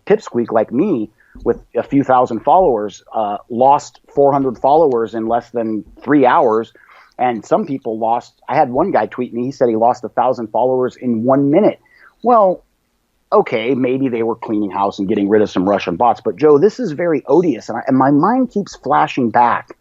pipsqueak like me with a few thousand followers lost 400 followers in less than 3 hours. And some people lost. I had one guy tweet me. He said he lost 1,000 followers in 1 minute. Well, okay, maybe they were cleaning house and getting rid of some Russian bots. But Joe, this is very odious, and my mind keeps flashing back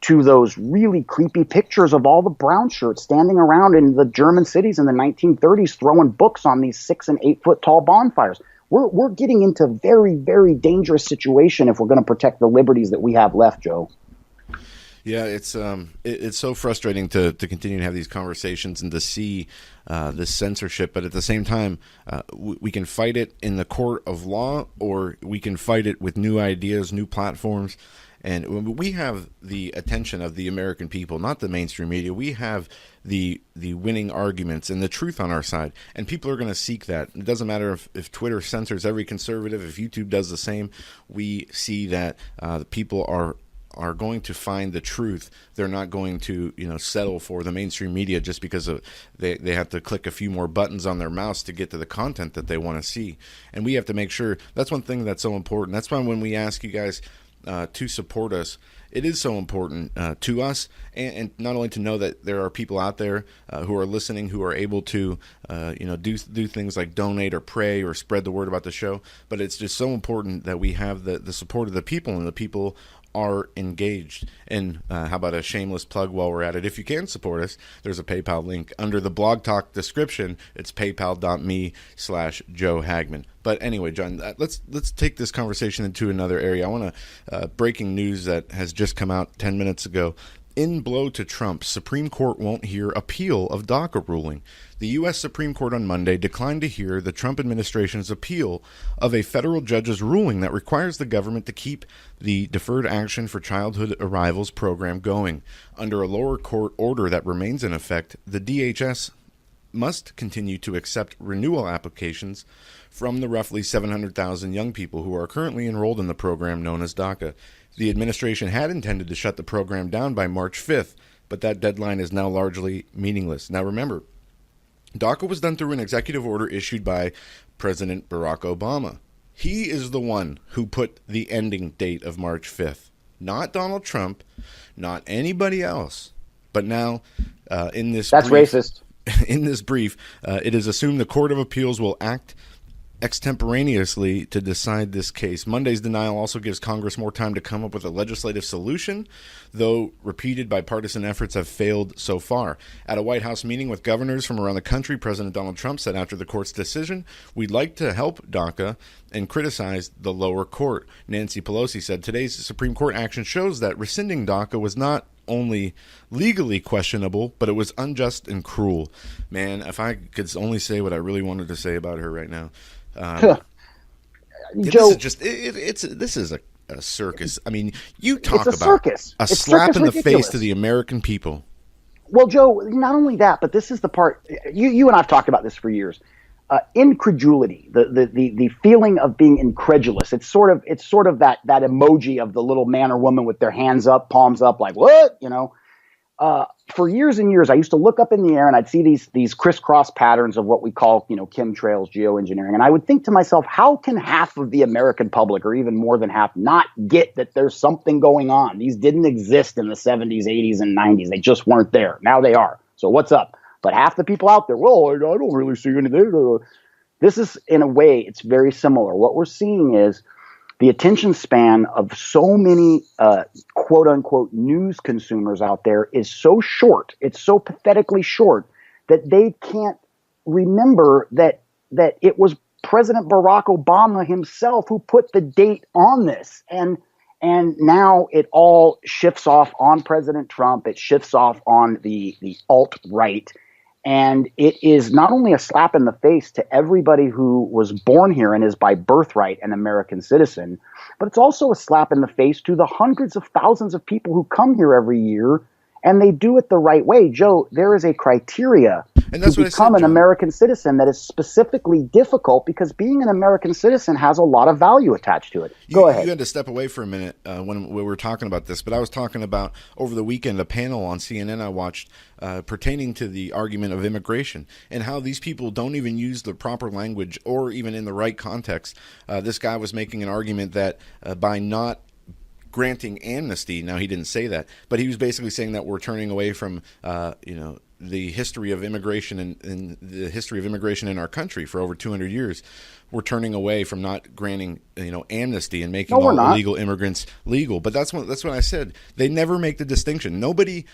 to those really creepy pictures of all the brown shirts standing around in the German cities in the 1930s, throwing books on these 6 and 8 foot tall bonfires. We're getting into a very, very dangerous situation if we're going to protect the liberties that we have left, Joe. Yeah, it's so frustrating to continue to have these conversations and to see this censorship, but at the same time, we can fight it in the court of law, or we can fight it with new ideas, new platforms. And we have the attention of the American people, not the mainstream media. We have the winning arguments and the truth on our side, and people are going to seek that. It doesn't matter if Twitter censors every conservative, if YouTube does the same. We see that the people are are going to find the truth. They're not going to, settle for the mainstream media just because they have to click a few more buttons on their mouse to get to the content that they want to see. And we have to make sure, that's one thing that's so important. That's why when we ask you guys to support us, it is so important to us, and not only to know that there are people out there who are listening, who are able to, do things like donate or pray or spread the word about the show, but it's just so important that we have the support of the people, and the people are engaged. And how about a shameless plug while we're at it? If you can support us, there's a PayPal link under the Blog Talk description. It's paypal.me/Joe Hagmann. But anyway, John, let's take this conversation into another area. I want to breaking news that has just come out 10 minutes ago. In blow to Trump, Supreme Court won't hear appeal of DACA ruling. The U.S. Supreme Court on Monday declined to hear the Trump administration's appeal of a federal judge's ruling that requires the government to keep the Deferred Action for Childhood Arrivals program going. Under a lower court order that remains in effect, the DHS must continue to accept renewal applications from the roughly 700,000 young people who are currently enrolled in the program known as DACA. The administration had intended to shut the program down by March 5th, but that deadline is now largely meaningless. Now remember, DACA was done through an executive order issued by President Barack Obama. He is the one who put the ending date of March 5th, not Donald Trump, not anybody else. But now, in this That's brief, racist. In this brief, it is assumed the Court of Appeals will act extemporaneously to decide this case. Monday's denial also gives Congress more time to come up with a legislative solution, though repeated bipartisan efforts have failed so far. At a White House meeting with governors from around the country, President Donald Trump said after the court's decision, "We'd like to help DACA," and criticized the lower court. Nancy Pelosi said today's Supreme Court action shows that rescinding DACA was not only legally questionable, but it was unjust and cruel. Man, if I could only say what I really wanted to say about her right now. Joe, this is just this is a circus. I mean, you talk it's a about circus. a It's slap circus in the ridiculous. face to the American people. Well, Joe, not only that, but this is the part you and I've talked about this for years. Incredulity, the feeling of being incredulous. It's sort of that emoji of the little man or woman with their hands up, palms up, like what, For years and years, I used to look up in the air and I'd see these crisscross patterns of what we call, chemtrails, geoengineering. And I would think to myself, how can half of the American public, or even more than half, not get that there's something going on? These didn't exist in the 70s, 80s, and 90s. They just weren't there. Now they are. So what's up? But half the people out there, well, I don't really see anything. This is, in a way, it's very similar. What we're seeing is the attention span of so many quote-unquote news consumers out there is so short, it's so pathetically short, that they can't remember that it was President Barack Obama himself who put the date on this. And now it all shifts off on President Trump. It shifts off on the alt-right. And it is not only a slap in the face to everybody who was born here and is by birthright an American citizen, but it's also a slap in the face to the hundreds of thousands of people who come here every year, and they do it the right way. Joe, there is a criteria to become an American citizen that is specifically difficult because being an American citizen has a lot of value attached to it. Go ahead. You had to step away for a minute when we were talking about this, but I was talking about over the weekend a panel on CNN I watched pertaining to the argument of immigration and how these people don't even use the proper language or even in the right context. This guy was making an argument that by not granting amnesty, now he didn't say that, but he was basically saying that we're turning away from the history of immigration and the history of immigration in our country for over 200 years. We're turning away from not granting amnesty and making all illegal immigrants legal. But that's what I said. They never make the distinction. Nobody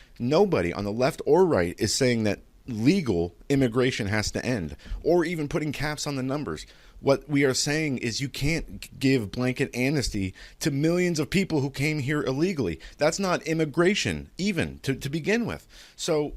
on the left or right is saying that legal immigration has to end or even putting caps on the numbers. What we are saying is you can't give blanket amnesty to millions of people who came here illegally. That's not immigration even to begin with. So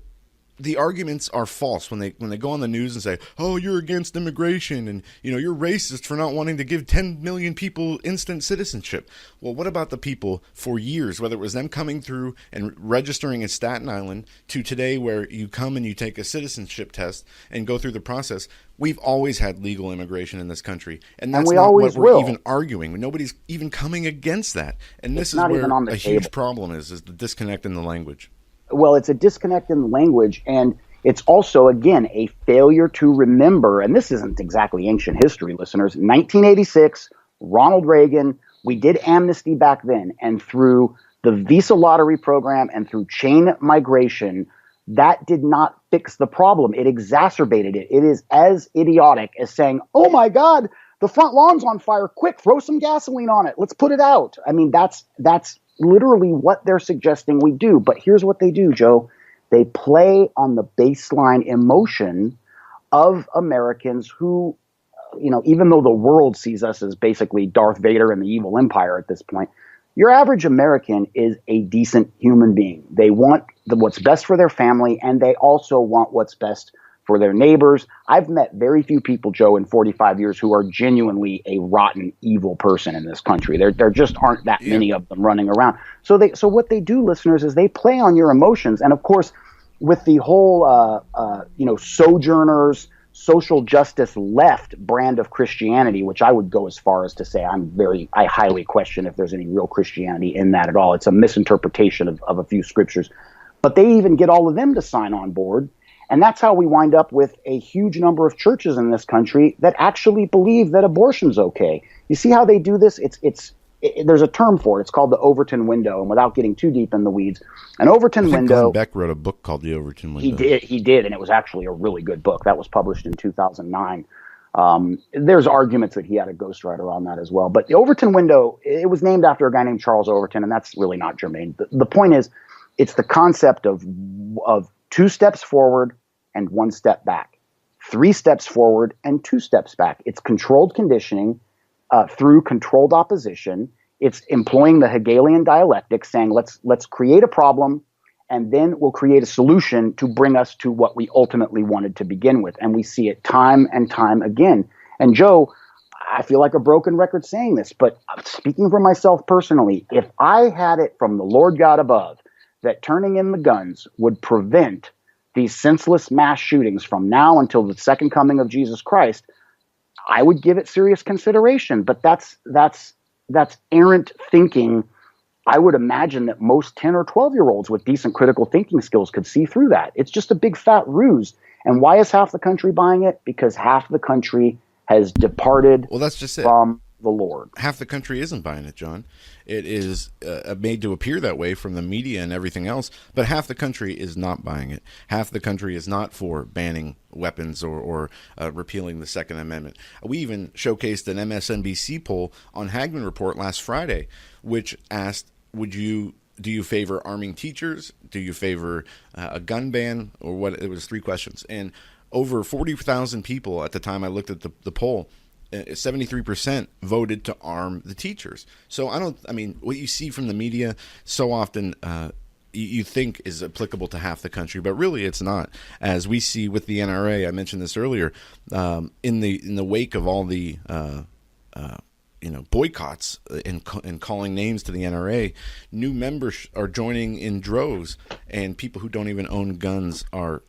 the arguments are false when they go on the news and say, "Oh, you're against immigration and you're racist for not wanting to give 10 million people instant citizenship." Well, what about the people for years, whether it was them coming through and registering in Staten Island to today where you come and you take a citizenship test and go through the process? We've always had legal immigration in this country, and that's not what we're even arguing. Nobody's even coming against that. And this is where a huge problem is the disconnect in the language. Well, it's a disconnect in the language, and it's also, again, a failure to remember, and this isn't exactly ancient history, listeners. 1986, Ronald Reagan, we did amnesty back then, and through the visa lottery program and through chain migration, that did not fix the problem. It exacerbated it. It is as idiotic as saying, "Oh my God, the front lawn's on fire. Quick, throw some gasoline on it. Let's put it out." I mean, that's literally what they're suggesting we do. But here's what they do, Joe. They play on the baseline emotion of Americans who, even though the world sees us as basically Darth Vader and the evil empire at this point, your average American is a decent human being. They want what's best for their family, and they also want what's best for their neighbors. I've met very few people, Joe, in 45 years who are genuinely a rotten, evil person in this country. There just aren't that many of them running around. So what they do, listeners, is they play on your emotions. And of course, with the whole, sojourners, social justice left brand of Christianity, which I would go as far as to say I highly question if there's any real Christianity in that at all. It's a misinterpretation of a few scriptures. But they even get all of them to sign on board. And that's how we wind up with a huge number of churches in this country that actually believe that abortion's okay. You see how they do this? There's a term for it. It's called the Overton Window. And without getting too deep in the weeds, an Overton Window. Glenn Beck wrote a book called The Overton Window. He did, and it was actually a really good book. That was published in 2009. There's arguments that he had a ghostwriter on that as well. But the Overton Window, it was named after a guy named Charles Overton, and that's really not germane. The point is, it's the concept of 2 steps forward and 1 step back, 3 steps forward and 2 steps back. It's controlled conditioning through controlled opposition. It's employing the Hegelian dialectic, saying let's create a problem, and then we'll create a solution to bring us to what we ultimately wanted to begin with. And we see it time and time again. And Joe, I feel like a broken record saying this, but speaking for myself personally, if I had it from the Lord God above that turning in the guns would prevent these senseless mass shootings from now until the second coming of Jesus Christ, I would give it serious consideration. But that's errant thinking. I would imagine that most 10 or 12-year-olds with decent critical thinking skills could see through that. It's just a big fat ruse. And why is half the country buying it? Because half the country has departed from the Lord. Half the country isn't buying it, John. It is made to appear that way from the media and everything else, but half the country is not buying it. Half the country is not for banning weapons or repealing the Second Amendment. We even showcased an MSNBC poll on Hagmann Report last Friday, which asked, do you favor arming teachers? Do you favor a gun ban? Or what? It was 3 questions. And over 40,000 people at the time I looked at the poll, 73% voted to arm the teachers. So what you see from the media so often you think is applicable to half the country, but really it's not. As we see with the NRA, I mentioned this earlier, in the wake of all the boycotts and calling names to the NRA, new members are joining in droves, and people who don't even own guns are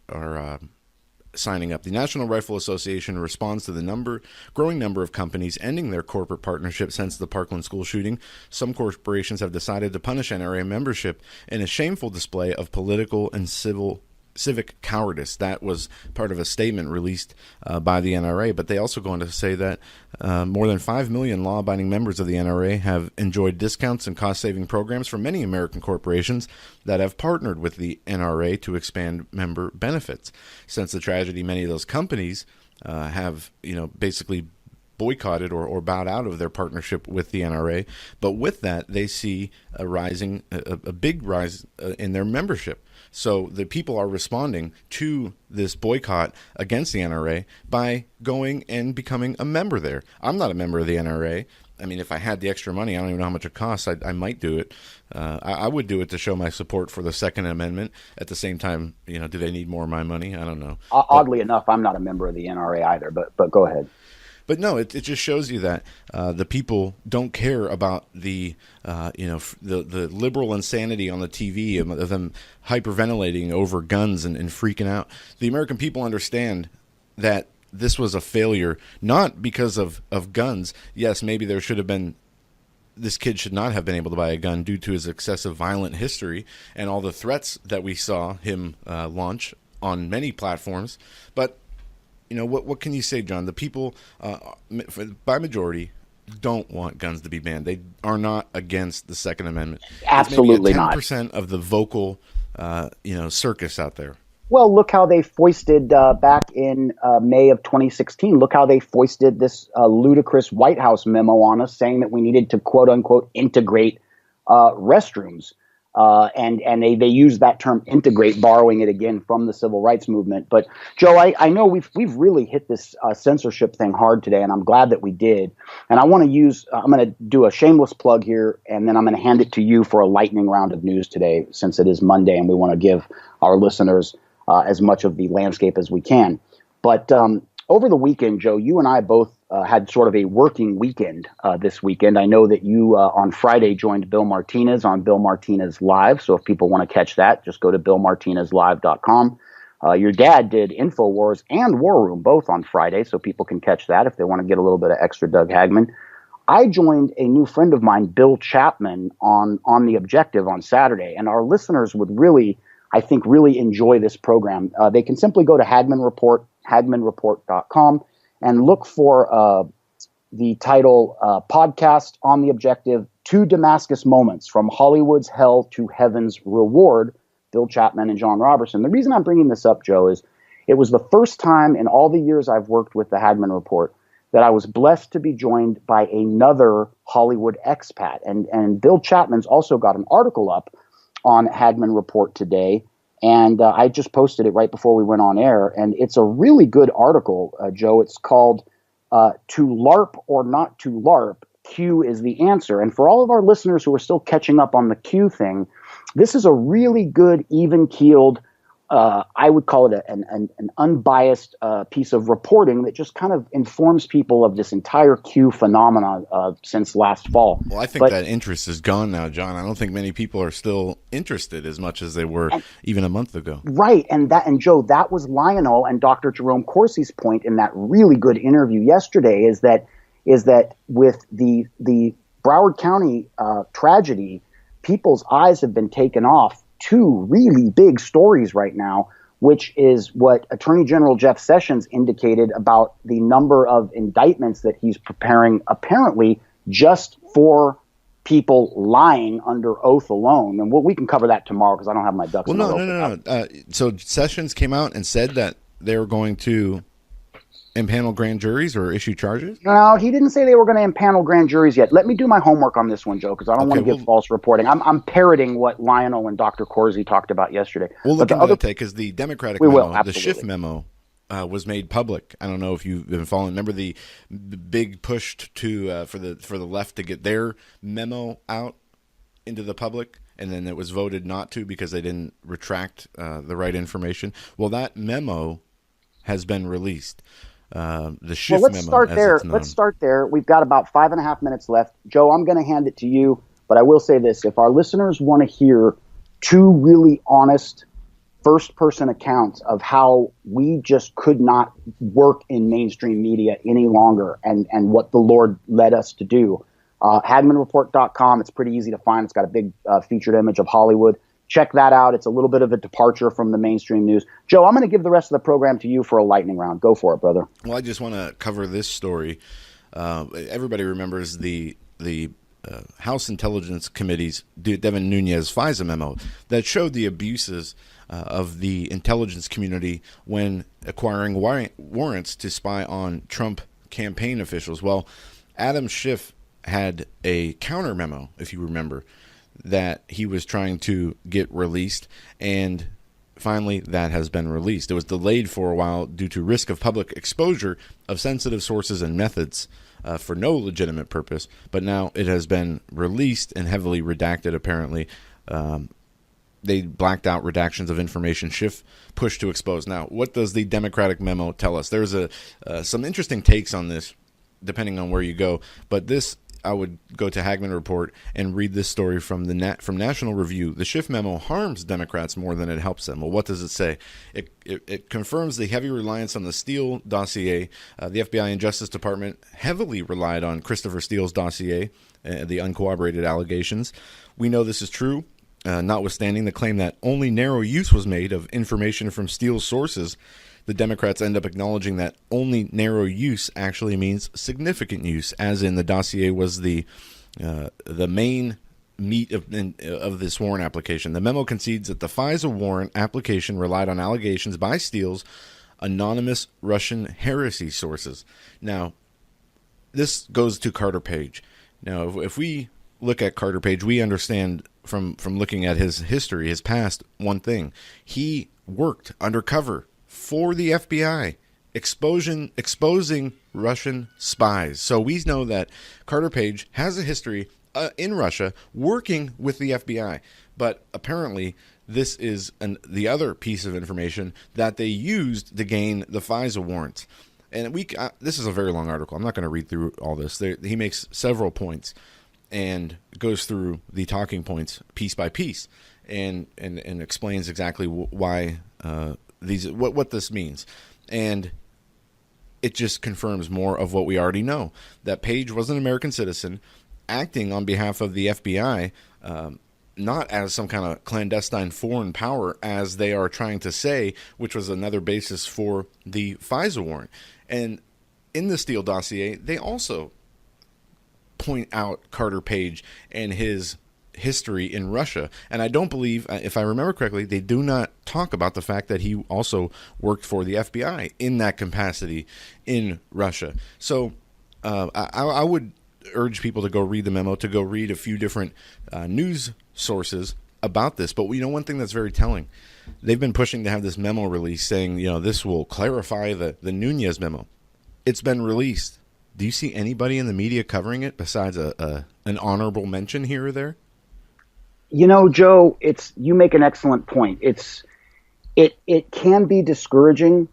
signing up. The National Rifle Association responds to the growing number of companies ending their corporate partnership since the Parkland school shooting. Some corporations have decided to punish NRA membership in a shameful display of political and civic cowardice. That was part of a statement released by the NRA, but they also go on to say that more than 5 million law-abiding members of the NRA have enjoyed discounts and cost-saving programs from many American corporations that have partnered with the NRA to expand member benefits. Since the tragedy, many of those companies have basically boycotted or bowed out of their partnership with the NRA. But with that, they see a big rise in their membership. So the people are responding to this boycott against the NRA by going and becoming a member there. I'm not a member of the NRA, I mean, if I had the extra money, I don't even know how much it costs. I might do it. I would do it to show my support for the Second Amendment. At the same time, do they need more of my money? I don't know. Oddly enough, I'm not a member of the NRA either. But go ahead. But no, it just shows you that the people don't care about the liberal insanity on the TV of them hyperventilating over guns and freaking out. The American people understand that this was a failure, not because of guns. Yes, maybe there should have been. This kid should not have been able to buy a gun due to his excessive violent history and all the threats that we saw him launch on many platforms. But what can you say, John? The people, by majority, don't want guns to be banned. They are not against the Second Amendment. Absolutely not. 10% of the vocal, circus out there. Well, look how they foisted back in May of 2016. Look how they foisted this ludicrous White House memo on us saying that we needed to, quote unquote, integrate restrooms. And they use that term integrate, borrowing it again from the civil rights movement. But Joe, I know we've really hit this censorship thing hard today, and I'm glad that we did. And I'm going to do a shameless plug here, and then I'm going to hand it to you for a lightning round of news today, since it is Monday, and we want to give our listeners as much of the landscape as we can. But over the weekend, Joe, you and I both had sort of a working weekend this weekend. I know that you on Friday joined Bill Martinez on Bill Martinez Live. So if people want to catch that, just go to billmartinezlive.com. Your dad did InfoWars and War Room both on Friday, so people can catch that if they want to get a little bit of extra Doug Hagmann. I joined a new friend of mine, Bill Chapman, on The Objective on Saturday, and our listeners would really enjoy this program. They can simply go to Hagmann Report, hagmannreport.com, and look for the title Podcast on The Objective, 2 Damascus Moments, From Hollywood's Hell to Heaven's Reward, Bill Chapman and Jon Robberson. The reason I'm bringing this up, Joe, is it was the first time in all the years I've worked with the Hagmann Report that I was blessed to be joined by another Hollywood expat. And Bill Chapman's also got an article up on Hagmann Report today, and I just posted it right before we went on air, and it's a really good article, Joe. It's called To LARP or Not to LARP, Q is the Answer. And for all of our listeners who are still catching up on the Q thing, this is a really good, even-keeled, I would call it an unbiased piece of reporting that just kind of informs people of this entire Q phenomenon since last fall. Well, I think that interest is gone now, John. I don't think many people are still interested as much as they were even a month ago. Right, and Joe, that was Lionel and Dr. Jerome Corsi's point in that really good interview yesterday. Is that with the Broward County tragedy, people's eyes have been taken off 2 really big stories right now, which is what Attorney General Jeff Sessions indicated about the number of indictments that he's preparing, apparently just for people lying under oath alone. And we can cover that tomorrow because I don't have my ducks in a row. No. So Sessions came out and said that they were going to impanel grand juries or issue charges? No, he didn't say they were going to impanel grand juries yet. Let me do my homework on this one, Joe, because I don't want to give false reporting. I'm parroting what Lionel and Dr. Corsi talked about yesterday. We'll look into that because the Democratic memo, the Schiff memo, was made public. I don't know if you've been following. Remember the big push to for the left to get their memo out into the public, and then it was voted not to because they didn't retract the right information. Well, that memo has been released. The Schiff memo. Let's start there. We've got about 5.5 minutes left. Joe, I'm going to hand it to you, but I will say this. If our listeners want to hear 2 really honest first-person accounts of how we just could not work in mainstream media any longer and what the Lord led us to do, HagmannReport.com, it's pretty easy to find. It's got a big featured image of Hollywood. Check that out. It's a little bit of a departure from the mainstream news. Joe, I'm going to give the rest of the program to you for a lightning round. Go for it, brother. Well, I just want to cover this story. Everybody remembers the House Intelligence Committee's Devin Nunes FISA memo that showed the abuses of the intelligence community when acquiring warrants to spy on Trump campaign officials. Well, Adam Schiff had a counter memo, if you remember, that he was trying to get released, and finally that has been released. It was delayed for a while due to risk of public exposure of sensitive sources and methods for no legitimate purpose, but now it has been released and heavily redacted, apparently. They blacked out redactions of information. Schiff pushed to expose. Now, what does the Democratic memo tell us? There's some interesting takes on this, depending on where you go. But this, I would go to Hagmann Report and read this story from National Review. The Schiff memo harms Democrats more than it helps them. Well, what does it say? It confirms the heavy reliance on the Steele dossier. The FBI and Justice Department heavily relied on Christopher Steele's dossier, the uncorroborated allegations. We know this is true. Notwithstanding the claim that only narrow use was made of information from Steele's sources, the Democrats end up acknowledging that only narrow use actually means significant use, as in the dossier was the main meat of this warrant application. The memo concedes that the FISA warrant application relied on allegations by Steele's anonymous Russian heresy sources. Now, this goes to Carter Page. Now, if we look at Carter Page, we understand from looking at his history, his past, one thing. He worked undercover for the FBI, exposing Russian spies. So we know that Carter Page has a history in Russia working with the FBI. But apparently this is the other piece of information that they used to gain the FISA warrants. And this is a very long article. I'm not going to read through all this. He makes several points and goes through the talking points piece by piece and explains exactly why what this means. And it just confirms more of what we already know, that Page was an American citizen acting on behalf of the FBI, not as some kind of clandestine foreign power, as they are trying to say, which was another basis for the FISA warrant. And in the Steele dossier, they also point out Carter Page and his history in Russia. And I don't believe, if I remember correctly, they do not talk about the fact that he also worked for the FBI in that capacity in Russia. So I would urge people to go read the memo, to go read a few different news sources about this. But one thing that's very telling, they've been pushing to have this memo released saying, this will clarify the Nunez memo. It's been released. Do you see anybody in the media covering it besides an honorable mention here or there? Joe, you make an excellent point. It can be discouraging,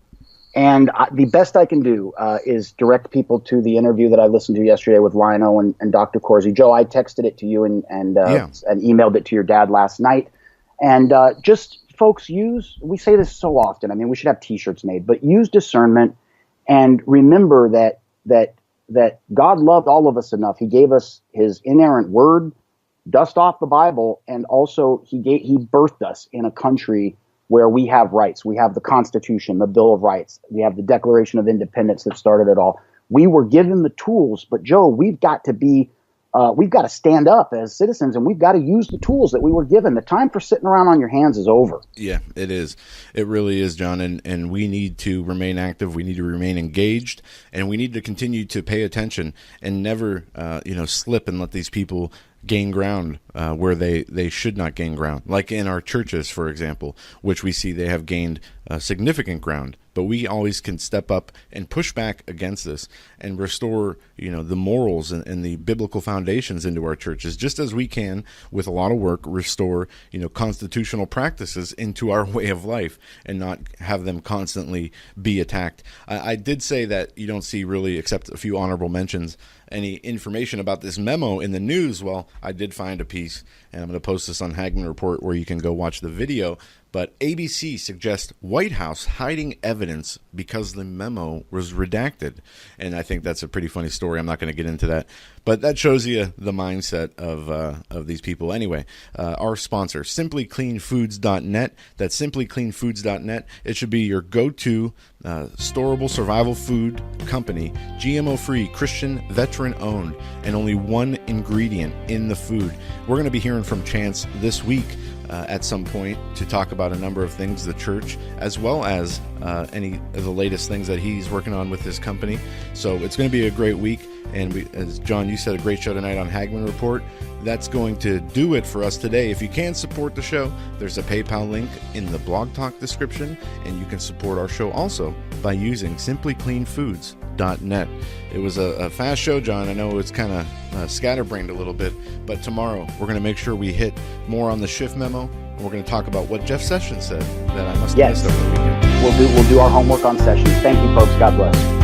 and the best I can do is direct people to the interview that I listened to yesterday with Lionel and Dr. Corsi. Joe, I texted it to you and emailed it to your dad last night. And just folks, we say this so often. I mean, we should have T-shirts made, but use discernment and remember that God loved all of us enough. He gave us his inerrant word, dust off the Bible, and also he birthed us in a country where we have rights. We have the Constitution, the Bill of Rights. We have the Declaration of Independence that started it all. We were given the tools, but Joe, we've got to stand up as citizens, and we've got to use the tools that we were given. The time for sitting around on your hands is over. Yeah, it is. It really is, John. And we need to remain active. We need to remain engaged, and we need to continue to pay attention and never, slip and let these people gain ground where they should not gain ground. Like in our churches, for example, which we see they have gained significant ground. But we always can step up and push back against this and restore, the morals and the biblical foundations into our churches, just as we can, with a lot of work, restore, constitutional practices into our way of life and not have them constantly be attacked. I did say that you don't see really, except a few honorable mentions, any information about this memo in the news. Well, I did find a piece, and I'm going to post this on Hagmann Report where you can go watch the video. But ABC suggests White House hiding evidence because the memo was redacted. And I think that's a pretty funny story. I'm not going to get into that. But that shows you the mindset of these people. Anyway, our sponsor, simplycleanfoods.net. That's simplycleanfoods.net. It should be your go-to storable survival food company, GMO-free, Christian, veteran-owned, and only one ingredient in the food. We're going to be hearing from Chance this week at some point to talk about a number of things, the church, as well as any of the latest things that he's working on with his company. So it's going to be a great week. And as John, you said, a great show tonight on Hagmann Report. That's going to do it for us today. If you can support the show, there's a PayPal link in the Blog Talk description, and you can support our show also by using simplycleanfoods.net. hagmanreport.net. It was a fast show, John. I know it's kind of scatterbrained a little bit, but tomorrow we're going to make sure we hit more on the Schiff memo, and we're going to talk about what Jeff Sessions said that I must have missed over the weekend. We'll do our homework on Sessions. Thank you, folks. God bless.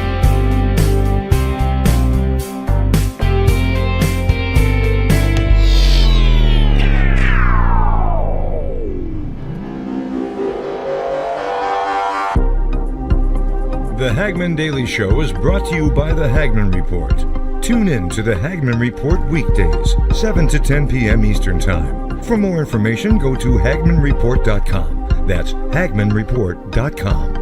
The Hagmann Daily Show is brought to you by the Hagmann Report. Tune in to the Hagmann Report weekdays, 7 to 10 p.m. Eastern Time. For more information, go to hagmanreport.com. That's hagmanreport.com.